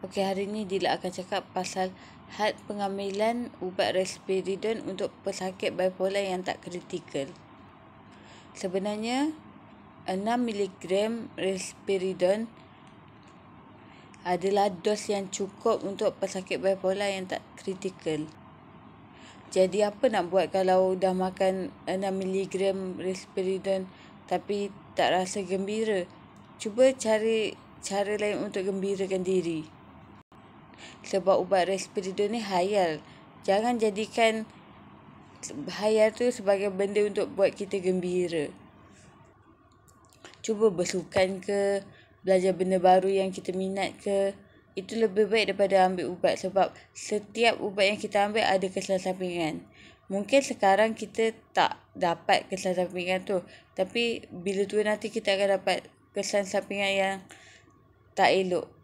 Okey, hari ni Dila akan cakap pasal had pengambilan ubat risperidon untuk pesakit bipolar yang tak kritikal. Sebenarnya 6 mg risperidon adalah dos yang cukup untuk pesakit bipolar yang tak kritikal. Jadi apa nak buat kalau dah makan 6 mg risperidon tapi tak rasa gembira? Cuba cari cara lain untuk gembirakan diri. Sebab ubat risperidon ni hayal. Jangan jadikan hayal tu sebagai benda untuk buat kita gembira. Cuba bersukan ke, belajar benda baru yang kita minat ke. Itu lebih baik daripada ambil ubat, sebab setiap ubat yang kita ambil ada kesan sampingan. Mungkin sekarang kita tak dapat kesan sampingan tu, tapi bila tua nanti kita akan dapat kesan sampingan yang tak elok.